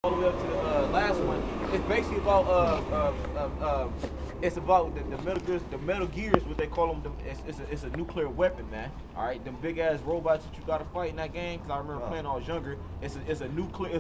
all the way up to the last one. It's basically about it's about the Metal Gears, what they call them. It's a nuclear weapon, man. All right, them big ass robots that you gotta fight in that game. Cause I remember playing when I was younger. It's a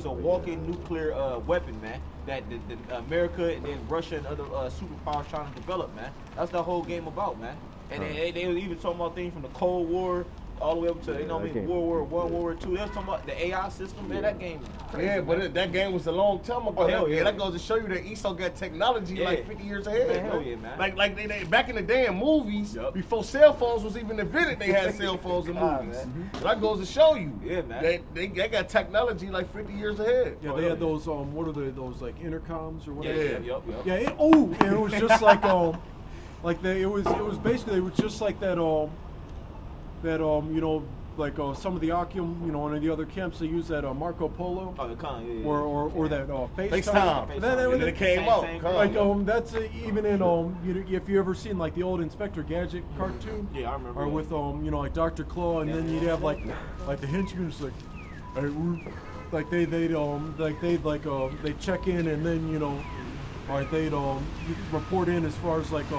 walking nuclear weapon, man. That the America and then Russia and other superpowers trying to develop, man. That's the whole game about, man. And they was even talking about things from the Cold War all the way up to World War I, World War II. They was talking about the AI system, man. That game, crazy, yeah, but that game was a long time ago. Oh, hell yeah. That goes to show you that ESO got technology like 50 years ahead. Man, hell yeah, man. Like they back in the day in movies, before cell phones was even invented, they had cell phones in movies. So that goes to show you, man. They got technology like 50 years ahead. Yeah, they had those what are they? Those like intercoms or whatever. Yeah. And it was just like it was basically it was just like that some of the Occam, and the other camps they use that Marco Polo, or that FaceTime. And then it came out. That's even in if you ever seen like the old Inspector Gadget cartoon. Yeah, I remember. Or with like Dr. Claw, and then you'd have like the henchmen just they'd check in, and then they'd report in as far as like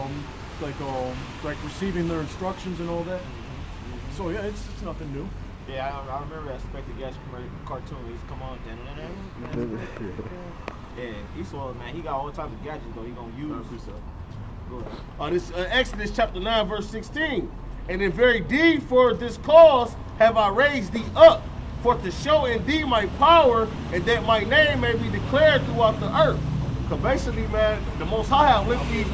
receiving their instructions and all that. So yeah, it's nothing new. Yeah, I remember that Spectre Gadget cartoon. He's come on, yeah. Esau, man, he got all types of gadgets though. He gonna use. Go ahead. This Exodus chapter 9 verse 16. And in very deed for this cause have I raised thee up, for to show in thee my power, and that my name may be declared throughout the earth. So basically, man, the Most High have lifted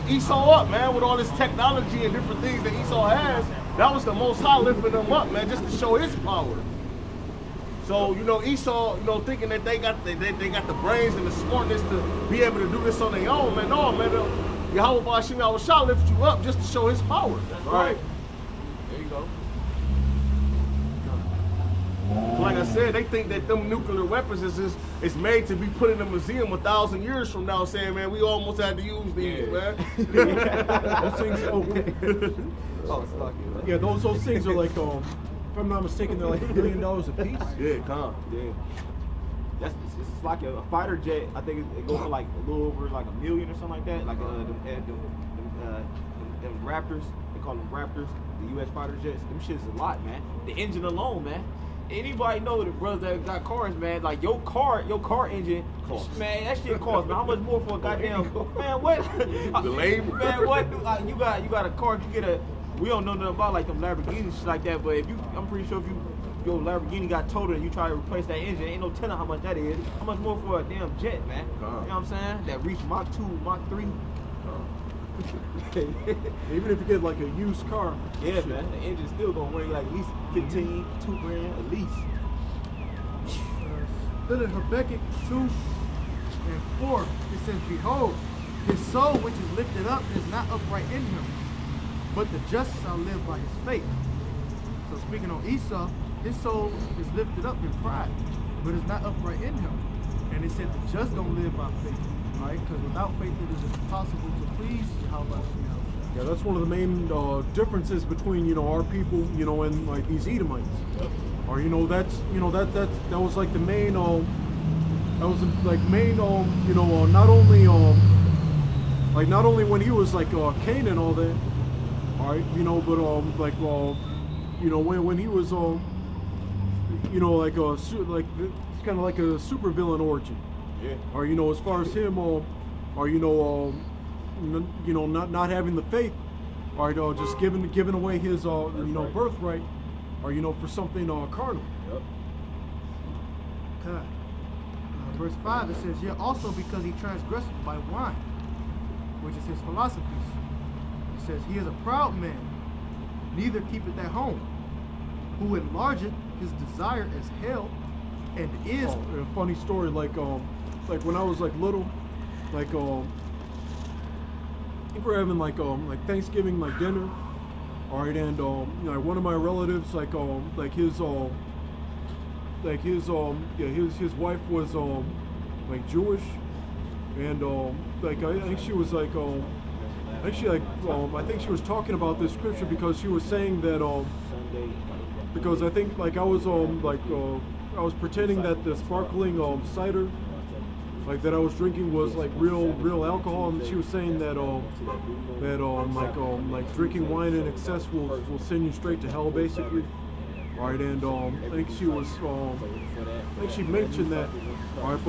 Esau up, man, with all this technology and different things that Esau has. That was the Most High lifting them up, man, just to show his power. So, Esau, thinking that they got the brains and the smartness to be able to do this on their own, man. No, man, Yahweh Ba'ashim Yahushua lift you up just to show his power. That's right. There you go. Like I said, they think that them nuclear weapons is made to be put in a museum 1,000 years from now, saying, man, we almost had to use these, man. Those things, yeah, those things are like, if I'm not mistaken, they're like $1 million a piece. Yeah, calm. Yeah. It's like a fighter jet. I think it goes for like a little over like $1 million or something like that. Like them Raptors, they call them Raptors, the U.S. fighter jets. Them shit is a lot, man. The engine alone, man. Anybody know the brothers that got cars, man? Like your car engine, man, that shit costs, man. How much more for a goddamn, man? What? The labor, man. What? You got a car? You get a. We don't know nothing about like them Lamborghinis shit like that, but I'm pretty sure if your Lamborghini got totaled and you try to replace that engine, ain't no telling how much that is. How much more for a damn jet, man? You know what I'm saying? That reach Mach 2, Mach 3. Even if you get like a used car. Yeah, man. The engine's still gonna weigh like at least 15, $2,000 at least. Then in Habakkuk 2:4, it says, Behold, his soul which is lifted up is not upright in him, but the just shall live by his faith. So speaking on Esau, his soul is lifted up in pride, but it's not upright in him. And it said the just don't live by faith, right? Because without faith it is impossible to please Yahweh. Yeah, that's one of the main differences between our people, and like these Edomites. Yep. Or that was like the main that was like main not only when he was like Cain and all that. Alright, but when he was it's kind of like a super villain origin. Yeah. Or as far as him not having the faith, or just giving away his birthright, or for something carnal. Yep. Okay. Verse 5, it says, yet also because he transgressed by wine, which is his philosophies. It says, he is a proud man, neither keepeth at home, who enlargeth his desire as hell, and is... a funny story, like when I was like little, like we were having like Thanksgiving like dinner, all right, and one of my relatives his wife was like Jewish, and I think she was like actually I think she was talking about this scripture because she was saying that because I think like I was pretending that the sparkling cider, like that I was drinking, was like real alcohol, and she was saying that like drinking wine in excess will send you straight to hell, basically. All right, and I think she was I think she mentioned that. All right,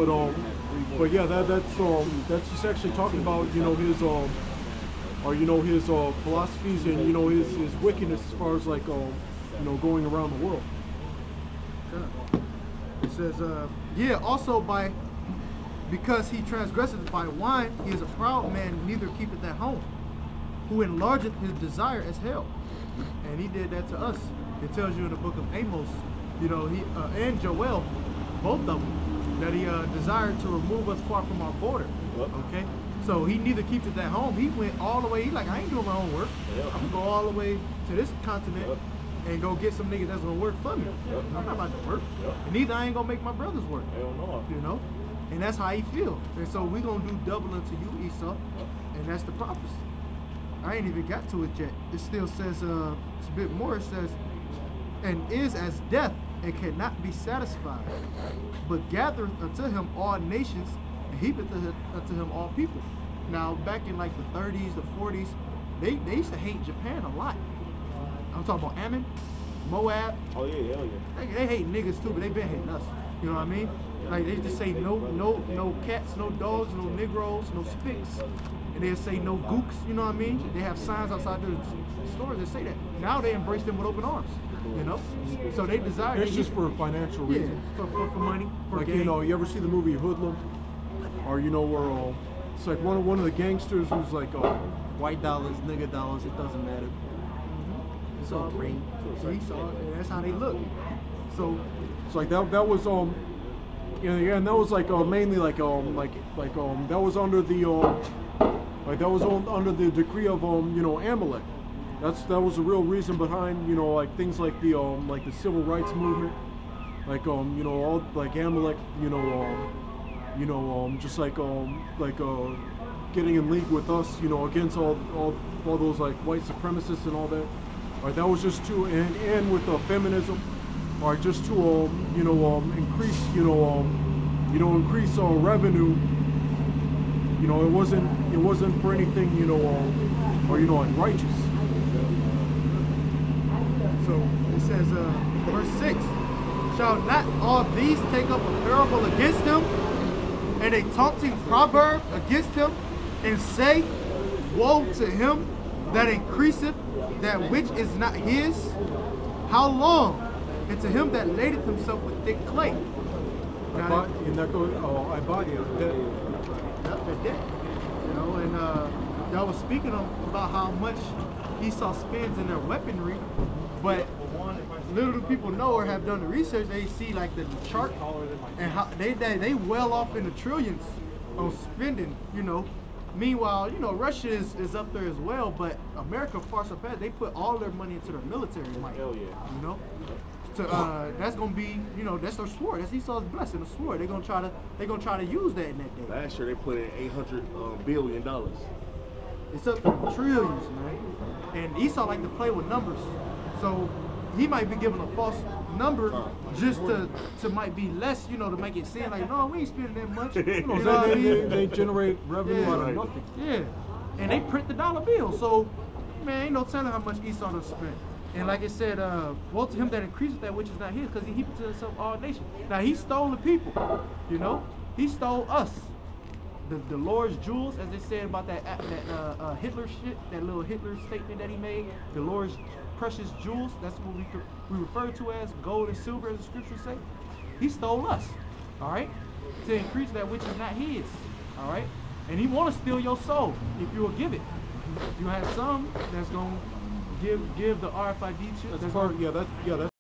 but yeah, that's just actually talking about his his philosophies and his wickedness as far as like going around the world. It says, yeah, also because he transgresseth by wine, he is a proud man, neither keepeth at home, who enlargeth his desire as hell. And he did that to us. It tells you in the book of Amos, he and Joel, both of them, that he desired to remove us far from our border. Okay? So he neither keeps it at home. He went all the way, I ain't doing my own work. I'm gonna go all the way to this continent and go get some niggas that's gonna work for me. I'm not about to work. And neither I ain't gonna make my brothers work. And that's how he feel. And so we gonna do double unto you, Esau. And that's the prophecy. I ain't even got to it yet. It still says, it's a bit more. It says, and is as death and cannot be satisfied, but gathereth unto him all nations and heapeth unto him all people. Now, back in like the 30s, the 40s, they used to hate Japan a lot. I'm talking about Ammon, Moab. Oh yeah, hell yeah. They hate niggas too, but they been hating us. You know what I mean? Like they just say no cats, no dogs, no Negroes, no spics. And they'll say no gooks, you know what I mean? They have signs outside their stores that say that. Now they embrace them with open arms, So they desire. It's just for financial reasons. Yeah, for money, for like gain. you ever see the movie Hoodlum? Or where it's like one of the gangsters who's like white dollars, nigga dollars, it doesn't matter. It's all green. So he saw it, and that's how they look. So it's like that was yeah, and that was like mainly like that was under the under the decree of Amalek. That was the real reason behind like things like the civil rights movement, like all like Amalek, just like getting in league with us, against all those like white supremacists and all that. Right, that was just to and with feminism, right, just to increase increase revenue. It wasn't for anything like righteous. So it says, verse 6, shall not all these take up a parable against him, and a taunting proverb against him, and say, woe to him that increaseth that which is not his? How long? And to him that ladeth himself with thick clay. And that goes, I bought you. They're dead. And y'all was speaking about how much Esau spends in their weaponry, but little do people know or have done the research, they see like the chart and how they well off in the trillions on spending, Meanwhile, Russia is up there as well, but America far surpassed. They put all their money into their military might. Hell yeah. That's gonna be, that's their sword. That's Esau's blessing, the sword. They're gonna try to use that in that day. Last year they put in $800 billion. It's up to trillions, man. And Esau like to play with numbers, so he might be giving a false number just to might be less, to make it seem like, no, we ain't spending that much. They generate revenue out of nothing. Yeah, and they print the dollar bill, so man, ain't no telling how much Esau done spent. And like it said, woe to him that increases that which is not his, because he heaped to himself all nations. Now he stole the people, he stole us. The Lord's jewels, as they said about that Hitler shit, that little Hitler statement that he made, the Lord's precious jewels, that's what we refer to as gold and silver, as the scriptures say. He stole us, all right, to increase that which is not his, all right. And he want to steal your soul if you will give it. You have some that's gonna give the RFID chip. That's